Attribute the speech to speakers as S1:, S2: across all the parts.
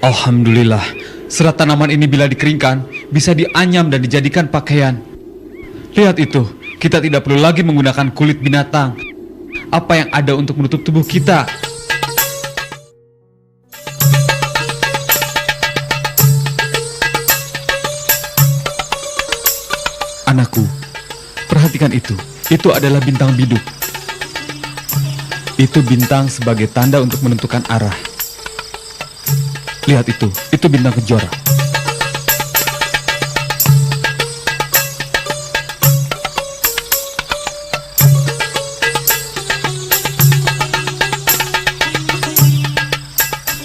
S1: Alhamdulillah, serat tanaman ini bila dikeringkan, bisa dianyam dan dijadikan pakaian. Lihat itu, kita tidak perlu lagi menggunakan kulit binatang. Apa yang ada untuk menutup tubuh kita? Anakku, perhatikan itu. Itu adalah bintang biduk. Itu bintang sebagai tanda untuk menentukan arah. Lihat itu bintang kejora.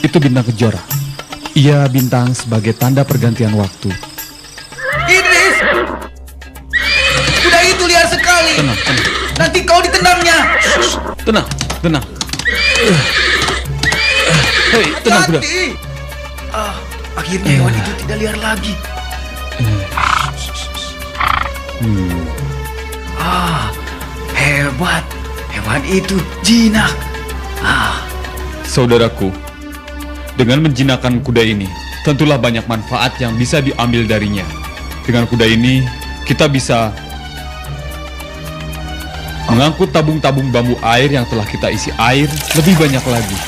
S1: Itu bintang kejora. Ia bintang sebagai tanda pergantian waktu.
S2: Idris! Kuda itu liar sekali.
S1: Tenang.
S2: Nanti kau ditendangnya.
S1: Tenang. Hei, tenang kuda.
S2: Hati-hati. Akhirnya hewan itu tidak liar lagi. Hebat. Hewan itu jinak.
S1: Saudaraku, dengan menjinakkan kuda ini, tentulah banyak manfaat yang bisa diambil darinya. Dengan kuda ini, kita bisa mengangkut tabung-tabung bambu air yang telah kita isi air lebih banyak lagi.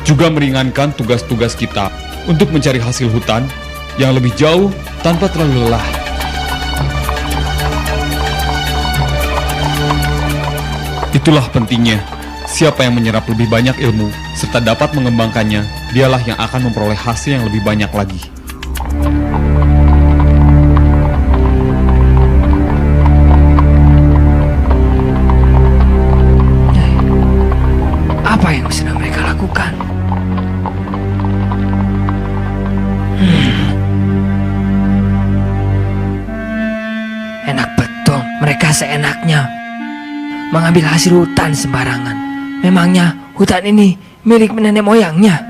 S1: Juga meringankan tugas-tugas kita untuk mencari hasil hutan yang lebih jauh tanpa terlalu lelah. Itulah pentingnya, siapa yang menyerap lebih banyak ilmu serta dapat mengembangkannya, dialah yang akan memperoleh hasil yang lebih banyak lagi.
S3: Apa yang sedang mereka lakukan? Enak betul, mereka seenaknya mengambil hasil hutan sembarangan. Memangnya hutan ini milik nenek moyangnya?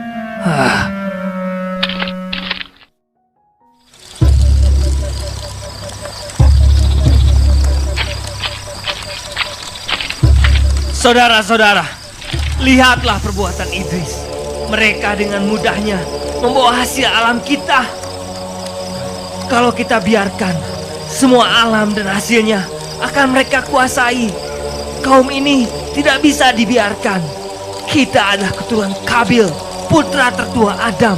S4: Saudara-saudara, lihatlah perbuatan Idris. Mereka dengan mudahnya membawa hasil alam kita. Kalau kita biarkan, semua alam dan hasilnya akan mereka kuasai. Kaum ini tidak bisa dibiarkan. Kita adalah keturunan Kabil, putra tertua Adam.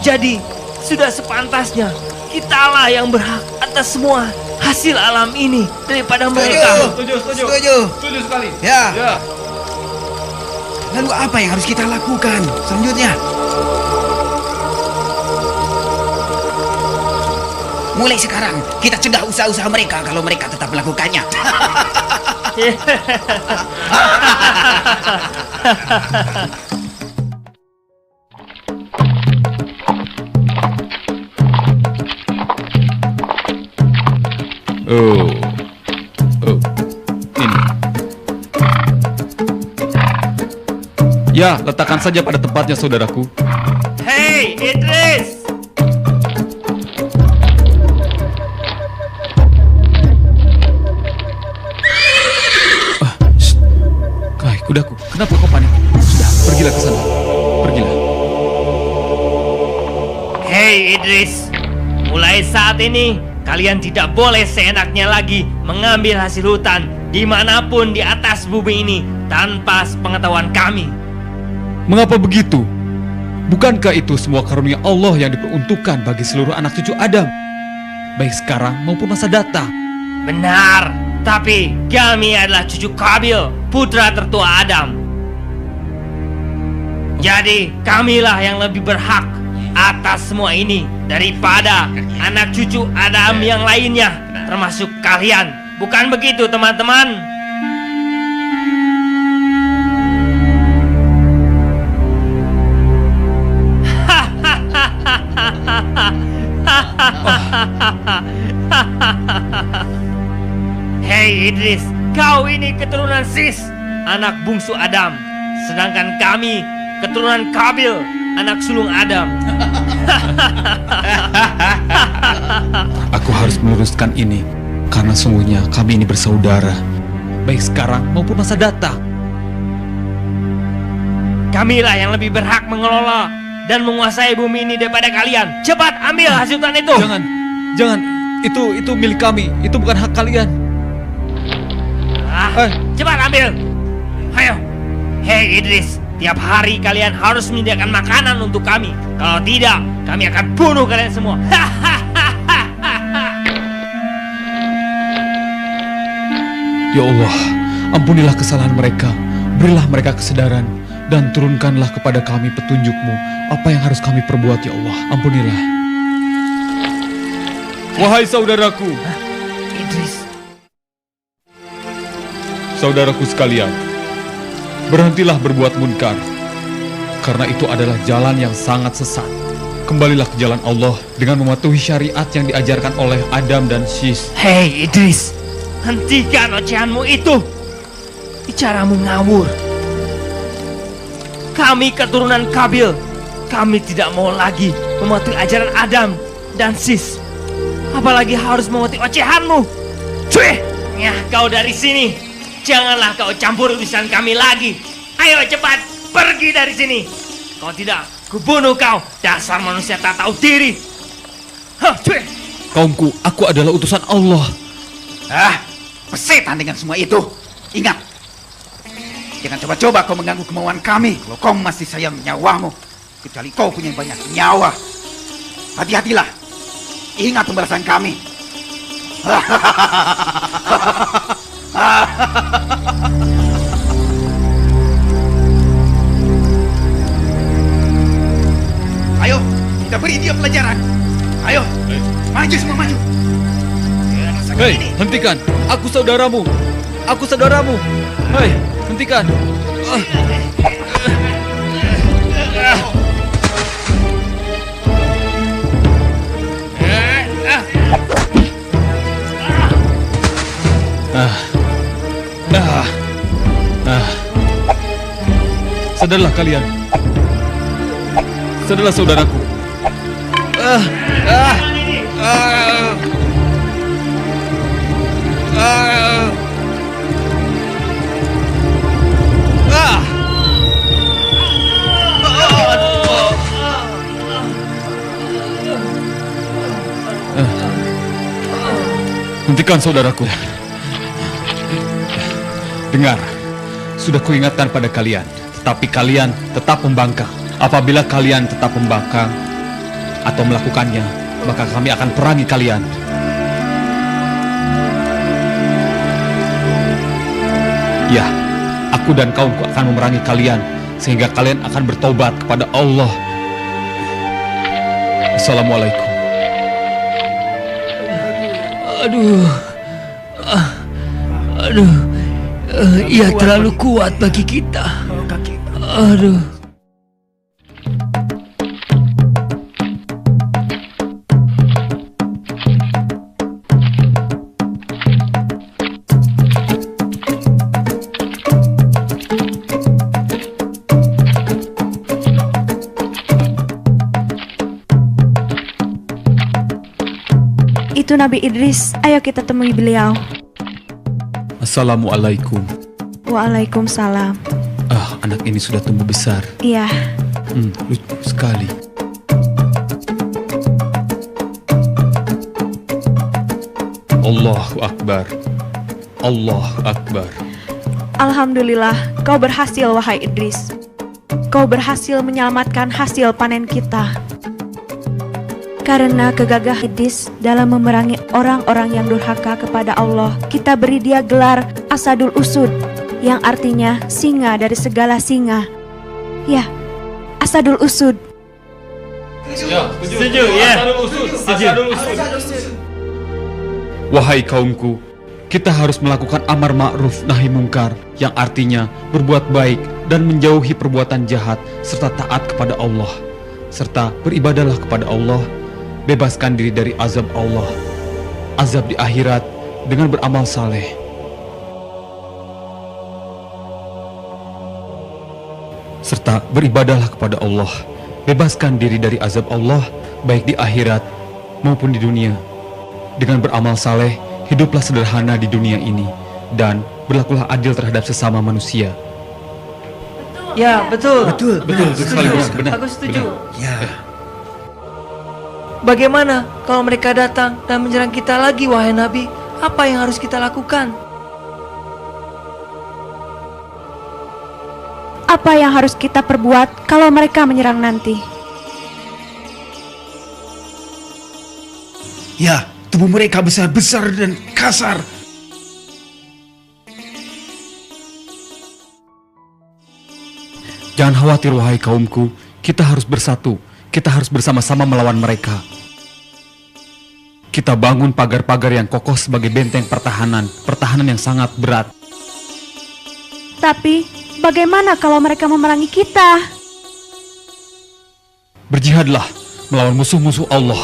S4: Jadi, sudah sepantasnya kitalah yang berhak atas semua hasil alam ini daripada mereka.
S2: Setuju sekali. Ya. Lalu apa yang harus kita lakukan selanjutnya? Mulai sekarang kita cegah usaha-usaha mereka kalau mereka tetap melakukannya.
S1: Oh, ini. Ya, letakkan saja pada tempatnya, saudaraku.
S4: Hei, Idris!
S1: Kai, kudaku, kenapa kau panik? Sudah, pergilah ke sana. Pergilah.
S4: Hei, Idris! Mulai saat ini, kalian tidak boleh seenaknya lagi mengambil hasil hutan dimanapun di atas bumi ini tanpa sepengetahuan kami.
S1: Mengapa begitu? Bukankah itu semua karunia Allah yang diperuntukkan bagi seluruh anak cucu Adam? Baik sekarang maupun masa datang.
S4: Benar, tapi kami adalah cucu Kabil, putra tertua Adam. Jadi kamilah yang lebih berhak atas semua ini daripada anak cucu Adam yang lainnya, termasuk kalian. Bukan begitu, teman-teman? Hei Idris, kau ini keturunan Sis, anak bungsu Adam. Sedangkan kami keturunan Kabil, anak sulung Adam.
S1: Aku harus meluruskan ini, karena sungguhnya kami ini bersaudara, baik sekarang maupun masa datang.
S4: Kamilah yang lebih berhak mengelola dan menguasai bumi ini daripada kalian. Cepat ambil hasil hutan itu.
S1: Jangan. Itu milik kami. Itu bukan hak kalian.
S4: Cepat ambil. Ayo. Hei Idris, tiap hari kalian harus menyediakan makanan untuk kami. Kalau tidak, kami akan bunuh kalian semua.
S1: Ya Allah, ampunilah kesalahan mereka. Berilah mereka kesadaran. Dan turunkanlah kepada kami petunjuk-Mu. Apa yang harus kami perbuat, ya Allah. Ampunilah. Wahai saudaraku.
S4: Idris.
S1: Saudaraku sekalian, berhentilah berbuat munkar, karena itu adalah jalan yang sangat sesat. Kembalilah ke jalan Allah dengan mematuhi syariat yang diajarkan oleh Adam dan Sis.
S4: Hei Idris, hentikan ocehanmu itu. Bicaramu ngawur. Kami keturunan Kabil. Kami tidak mau lagi mematuhi ajaran Adam dan Sis. Apalagi harus mematuhi ocehanmu. Cuy, ya kau dari sini. Janganlah kau campur urusan kami lagi. Ayo cepat pergi dari sini. Kalau tidak, kubunuh kau. Dasar manusia tak tahu diri. Hah, cuy.
S1: Kaumku, aku adalah utusan Allah.
S2: Persetan dengan semua itu. Ingat, jangan coba-coba kau mengganggu kemauan kami kalau kau masih sayang nyawamu. Kecuali kau punya banyak nyawa. Hati-hatilah. Ingat pembalasan kami. Ayo, kita beri dia pelajaran. Ayo, maju semua maju.
S1: Hei, hentikan. Aku saudaramu. Aku saudaramu. Hei, hentikan. Sadarlah kalian. Sadarlah saudaraku. Hentikan saudaraku. Dengar, sudah kuingatkan pada kalian, tetapi kalian tetap membangkang. Apabila kalian tetap membangkang atau melakukannya, maka kami akan perangi kalian. Ya, aku dan kaumku akan memerangi kalian, sehingga kalian akan bertobat kepada Allah. Assalamualaikum.
S3: Ia terlalu kuat bagi kita. Aduh.
S5: Itu Nabi Idris, ayo kita temui beliau.
S1: Assalamualaikum.
S5: Waalaikumsalam.
S1: Anak ini sudah tumbuh besar.
S5: Iya.
S1: Lucu sekali. Allahu Akbar. Allahu Akbar.
S5: Alhamdulillah, kau berhasil wahai Idris. Kau berhasil menyelamatkan hasil panen kita. Karena kegagahan Idris dalam memerangi orang-orang yang durhaka kepada Allah, kita beri dia gelar Asadul Usud, yang artinya singa dari segala singa. Ya, Asadul Usud.
S4: Setuju, ya. Asadul Usud.
S1: Wahai kaumku, kita harus melakukan amar ma'ruf nahi mungkar, yang artinya berbuat baik dan menjauhi perbuatan jahat, serta taat kepada Allah, serta beribadahlah kepada Allah. Bebaskan diri dari azab Allah, azab di akhirat, dengan beramal saleh. Serta beribadahlah kepada Allah. Bebaskan diri dari azab Allah, baik di akhirat maupun di dunia. Dengan beramal saleh, hiduplah sederhana di dunia ini, dan berlakulah adil terhadap sesama manusia.
S5: Betul.
S4: Ya, betul.
S1: Betul sekali, benar.
S4: Aku setuju.
S2: Ya.
S4: Bagaimana kalau mereka datang dan menyerang kita lagi, wahai Nabi? Apa yang harus kita lakukan?
S5: Apa yang harus kita perbuat kalau mereka menyerang nanti?
S2: Ya, tubuh mereka besar-besar dan kasar.
S1: Jangan khawatir wahai kaumku, kita harus bersatu. Kita harus bersama-sama melawan mereka. Kita bangun pagar-pagar yang kokoh sebagai benteng pertahanan yang sangat berat.
S5: Tapi, bagaimana kalau mereka memerangi kita?
S1: Berjihadlah melawan musuh-musuh Allah.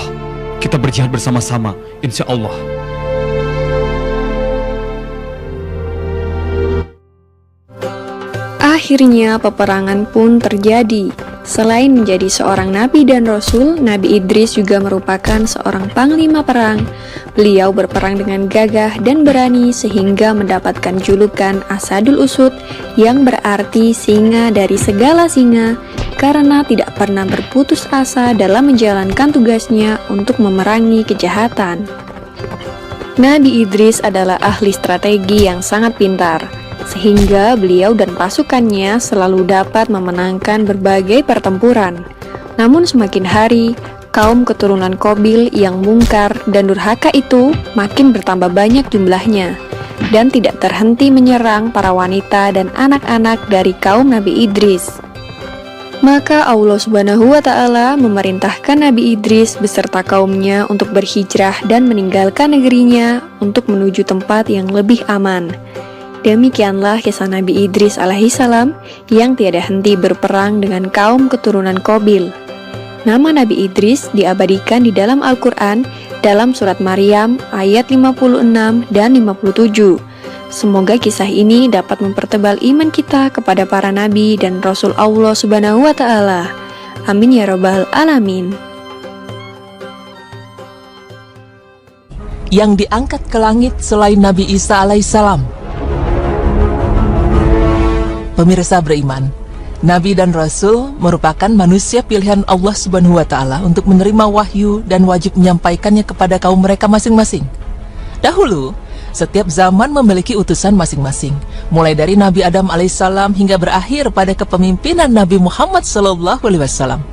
S1: Kita berjihad bersama-sama, insya Allah.
S6: Akhirnya peperangan pun terjadi. Selain menjadi seorang nabi dan rasul, Nabi Idris juga merupakan seorang panglima perang. Beliau berperang dengan gagah dan berani sehingga mendapatkan julukan Asadul Usud yang berarti singa dari segala singa karena tidak pernah berputus asa dalam menjalankan tugasnya untuk memerangi kejahatan. Nabi Idris adalah ahli strategi yang sangat pintar, sehingga beliau dan pasukannya selalu dapat memenangkan berbagai pertempuran. Namun semakin hari, kaum keturunan Qabil yang mungkar dan durhaka itu makin bertambah banyak jumlahnya dan tidak terhenti menyerang para wanita dan anak-anak dari kaum Nabi Idris. Maka Allah Subhanahu wa Ta'ala memerintahkan Nabi Idris beserta kaumnya untuk berhijrah dan meninggalkan negerinya untuk menuju tempat yang lebih aman. Demikianlah kisah Nabi Idris alaihissalam yang tiada henti berperang dengan kaum keturunan Qabil. Nama Nabi Idris diabadikan di dalam Al-Quran dalam surat Maryam ayat 56 dan 57. Semoga kisah ini dapat mempertebal iman kita kepada para nabi dan Rasul Allah Subhanahu wa Ta'ala. Amin ya Rabbal Alamin.
S7: Yang diangkat ke langit selain Nabi Isa alaihissalam. Pemirsa beriman, Nabi dan Rasul merupakan manusia pilihan Allah Subhanahu wa Ta'ala untuk menerima wahyu dan wajib menyampaikannya kepada kaum mereka masing-masing. Dahulu, setiap zaman memiliki utusan masing-masing, mulai dari Nabi Adam alaihissalam hingga berakhir pada kepemimpinan Nabi Muhammad sallallahu alaihi wasallam.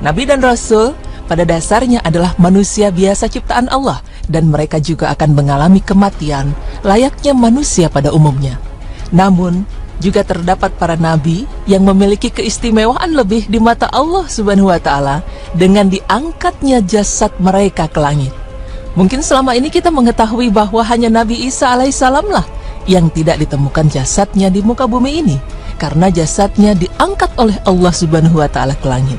S7: Nabi dan Rasul pada dasarnya adalah manusia biasa ciptaan Allah, dan mereka juga akan mengalami kematian layaknya manusia pada umumnya. Namun, juga terdapat para nabi yang memiliki keistimewaan lebih di mata Allah Subhanahu wa Ta'ala dengan diangkatnya jasad mereka ke langit. Mungkin selama ini kita mengetahui bahwa hanya Nabi Isa alaihissalam lah yang tidak ditemukan jasadnya di muka bumi ini, karena jasadnya diangkat oleh Allah Subhanahu wa Ta'ala ke langit.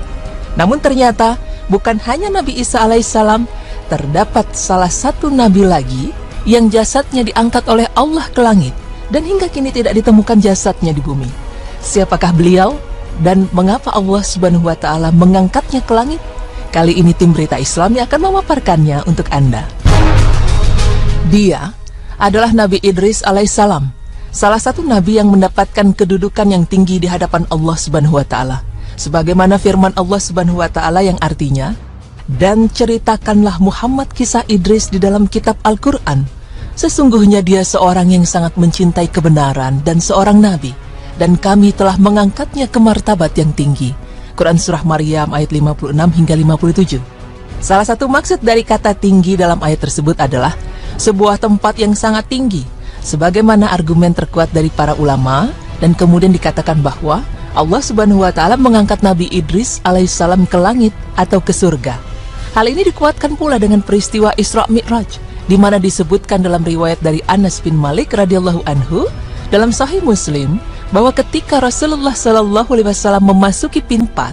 S7: Namun ternyata bukan hanya Nabi Isa alaihissalam, terdapat salah satu nabi lagi yang jasadnya diangkat oleh Allah ke langit dan hingga kini tidak ditemukan jasadnya di bumi. Siapakah beliau dan mengapa Allah Subhanahu wa Ta'ala mengangkatnya ke langit? Kali ini tim Berita Islami akan memaparkannya untuk Anda. Dia adalah Nabi Idris alaihissalam, salah satu nabi yang mendapatkan kedudukan yang tinggi di hadapan Allah Subhanahu wa Ta'ala. Sebagaimana firman Allah Subhanahu wa Ta'ala yang artinya, "Dan ceritakanlah Muhammad kisah Idris di dalam kitab Al-Quran. Sesungguhnya dia seorang yang sangat mencintai kebenaran dan seorang nabi, dan kami telah mengangkatnya ke martabat yang tinggi." Quran Surah Maryam ayat 56 hingga 57. Salah satu maksud dari kata tinggi dalam ayat tersebut adalah sebuah tempat yang sangat tinggi, sebagaimana argumen terkuat dari para ulama, dan kemudian dikatakan bahwa Allah Subhanahu wa Ta'ala mengangkat Nabi Idris alaihissalam ke langit atau ke surga. Hal ini dikuatkan pula dengan peristiwa Isra Mi'raj, di mana disebutkan dalam riwayat dari Anas bin Malik radhiyallahu anhu dalam Sahih Muslim bahwa ketika Rasulullah sallallahu alaihi wasallam memasuki pintu,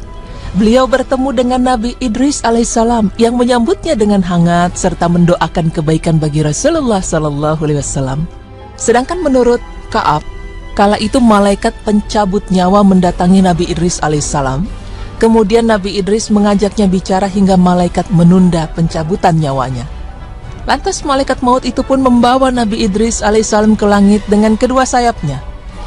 S7: beliau bertemu dengan Nabi Idris alaihissalam yang menyambutnya dengan hangat serta mendoakan kebaikan bagi Rasulullah sallallahu alaihi wasallam. Sedangkan menurut Ka'ab, kala itu malaikat pencabut nyawa mendatangi Nabi Idris alaihissalam. Kemudian Nabi Idris mengajaknya bicara hingga malaikat menunda pencabutan nyawanya. Lantas malaikat maut itu pun membawa Nabi Idris alaihissalam ke langit dengan kedua sayapnya.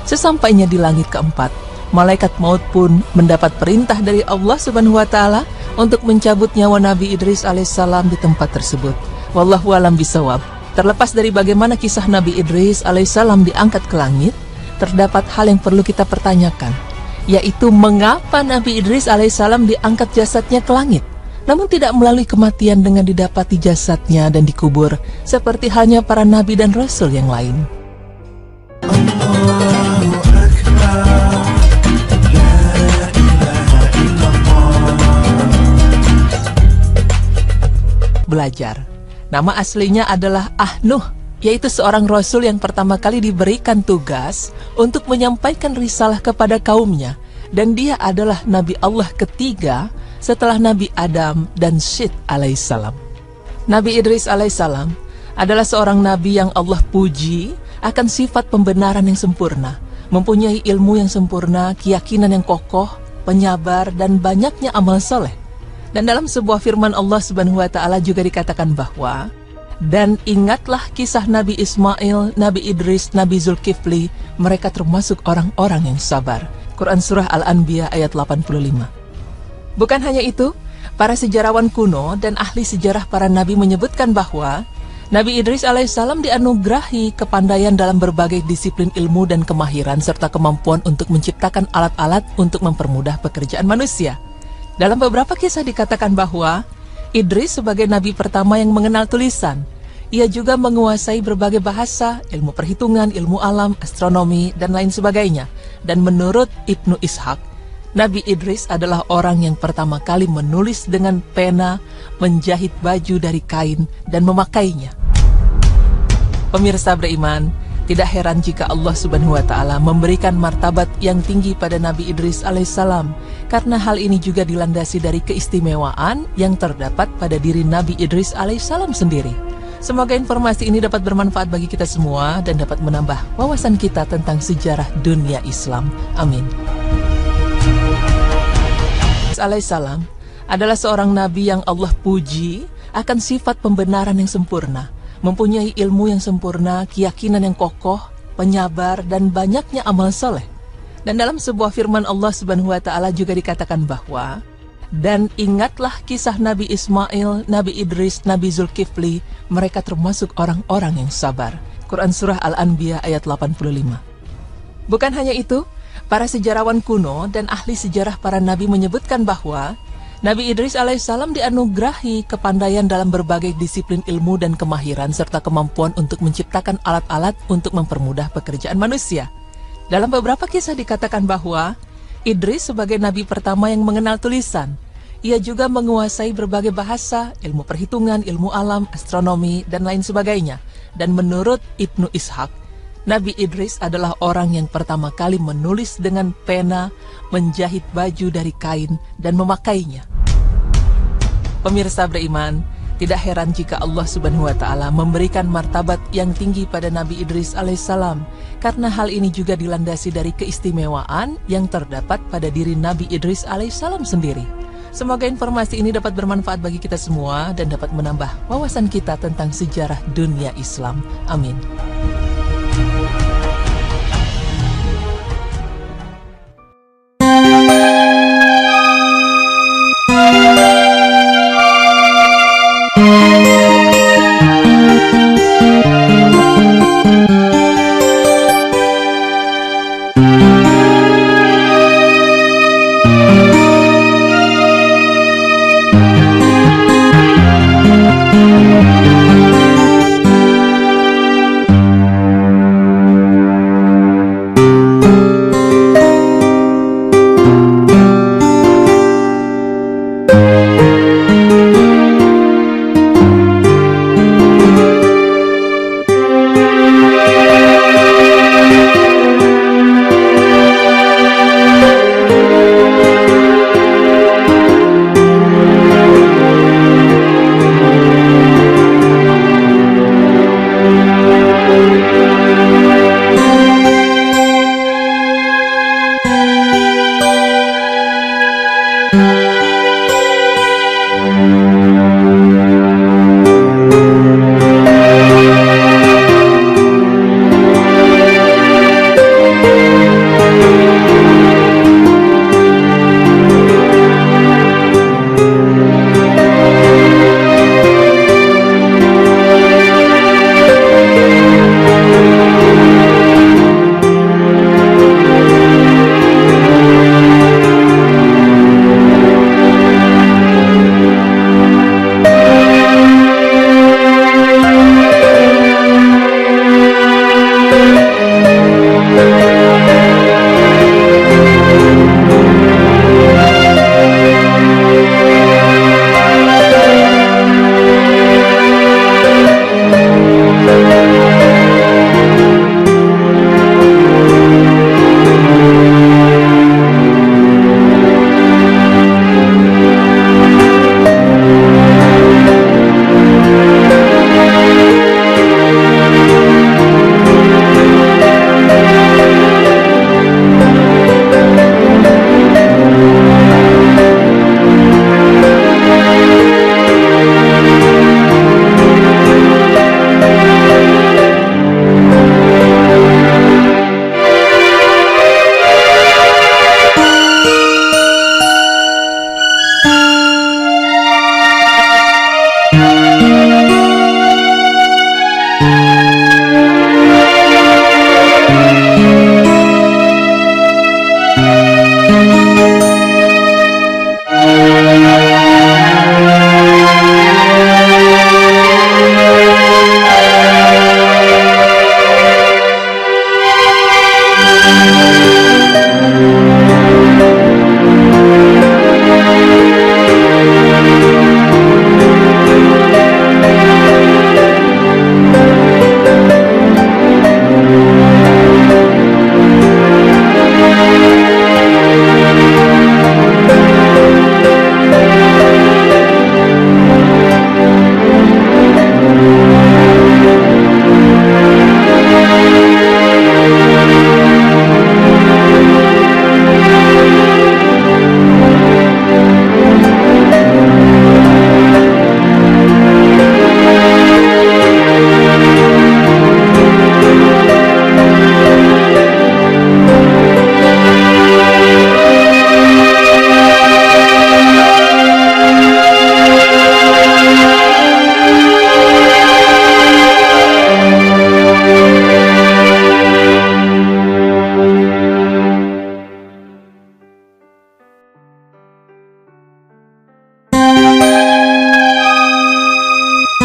S7: Sesampainya di langit keempat, malaikat maut pun mendapat perintah dari Allah Subhanahu wa taala untuk mencabut nyawa Nabi Idris alaihissalam di tempat tersebut. Wallahu alam bisawab. Terlepas dari bagaimana kisah Nabi Idris alaihissalam diangkat ke langit, terdapat hal yang perlu kita pertanyakan, yaitu mengapa Nabi Idris alaihissalam diangkat jasadnya ke langit, namun tidak melalui kematian dengan didapati jasadnya dan dikubur seperti halnya para nabi dan rasul yang lain. Belajar. Nama aslinya adalah Ahnuh, yaitu seorang rasul yang pertama kali diberikan tugas untuk menyampaikan risalah kepada kaumnya, dan dia adalah Nabi Allah ketiga setelah Nabi Adam dan Syed alaihissalam. Nabi Idris alaihissalam adalah seorang nabi yang Allah puji akan sifat pembenaran yang sempurna, mempunyai ilmu yang sempurna, keyakinan yang kokoh, penyabar, dan banyaknya amal soleh. Dan dalam sebuah firman Allah Subhanahu wa taala juga dikatakan bahwa, dan ingatlah kisah Nabi Ismail, Nabi Idris, Nabi Zulkifli, mereka termasuk orang-orang yang sabar. Quran Surah Al-Anbiya ayat 85. Bukan hanya itu, para sejarawan kuno dan ahli sejarah para nabi menyebutkan bahwa Nabi Idris alaihissalam dianugerahi kepandaian dalam berbagai disiplin ilmu dan kemahiran serta kemampuan untuk menciptakan alat-alat untuk mempermudah pekerjaan manusia. Dalam beberapa kisah dikatakan bahwa Idris sebagai nabi pertama yang mengenal tulisan. Ia juga menguasai berbagai bahasa, ilmu perhitungan, ilmu alam, astronomi, dan lain sebagainya. Dan menurut Ibnu Ishaq, Nabi Idris adalah orang yang pertama kali menulis dengan pena, menjahit baju dari kain, dan memakainya. Pemirsa beriman, tidak heran jika Allah Subhanahu wa taala memberikan martabat yang tinggi pada Nabi Idris alaihissalam, karena hal ini juga dilandasi dari keistimewaan yang terdapat pada diri Nabi Idris alaihissalam sendiri. Semoga informasi ini dapat bermanfaat bagi kita semua dan dapat menambah wawasan kita tentang sejarah dunia Islam. Amin. Alaihissalam adalah seorang nabi yang Allah puji akan sifat pembenaran yang sempurna, mempunyai ilmu yang sempurna, keyakinan yang kokoh, penyabar, dan banyaknya amal soleh. Dan dalam sebuah firman Allah Subhanahu wa taala juga dikatakan bahwa, dan ingatlah kisah Nabi Ismail, Nabi Idris, Nabi Zulkifli, mereka termasuk orang-orang yang sabar. Quran Surah Al-Anbiya ayat 85. Bukan hanya itu, para sejarawan kuno dan ahli sejarah para nabi menyebutkan bahwa Nabi Idris alaihissalam dianugerahi kepandaian dalam berbagai disiplin ilmu dan kemahiran serta kemampuan untuk menciptakan alat-alat untuk mempermudah pekerjaan manusia. Dalam beberapa kisah dikatakan bahwa Idris sebagai nabi pertama yang mengenal tulisan. Ia juga menguasai berbagai bahasa, ilmu perhitungan, ilmu alam, astronomi, dan lain sebagainya. Dan menurut Ibnu Ishaq, Nabi Idris adalah orang yang pertama kali menulis dengan pena, menjahit baju dari kain, dan memakainya. Pemirsa beriman, tidak heran jika Allah Subhanahu wa taala memberikan martabat yang tinggi pada Nabi Idris alaihissalam, karena hal ini juga dilandasi dari keistimewaan yang terdapat pada diri Nabi Idris alaihissalam sendiri. Semoga informasi ini dapat bermanfaat bagi kita semua dan dapat menambah wawasan kita tentang sejarah dunia Islam. Amin.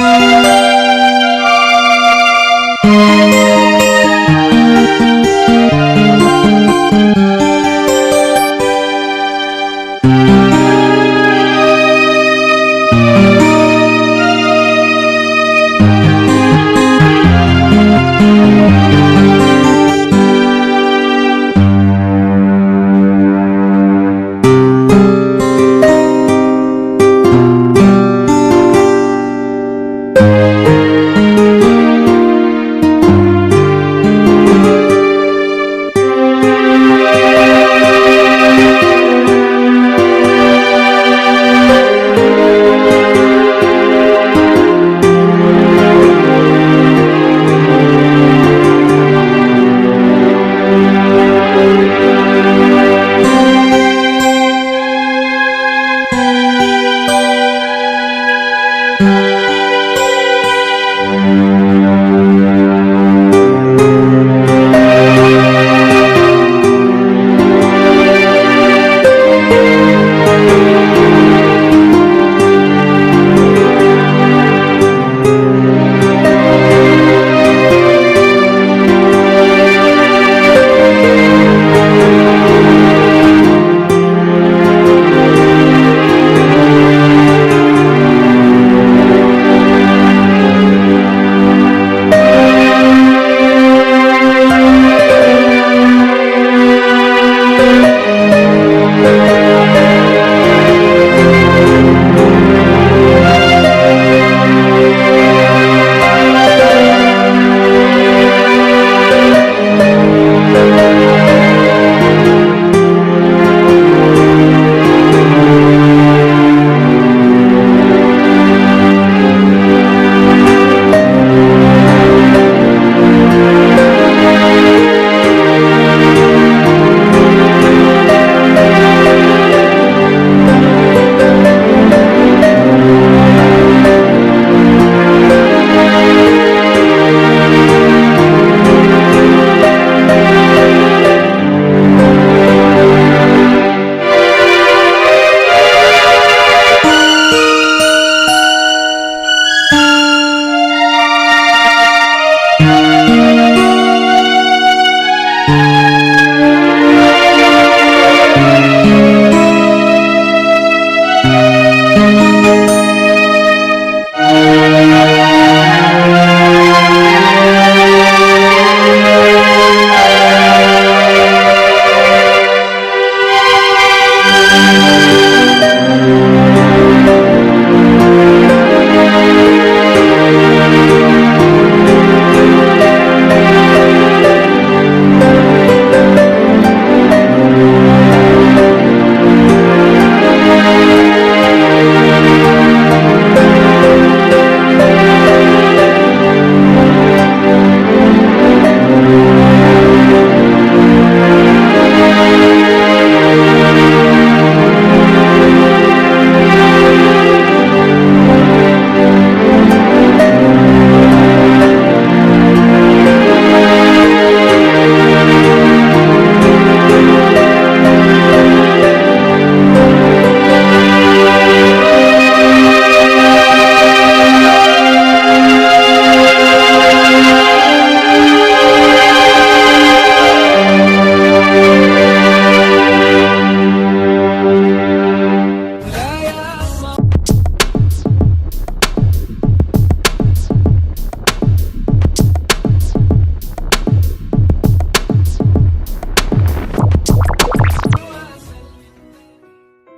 S6: Idris.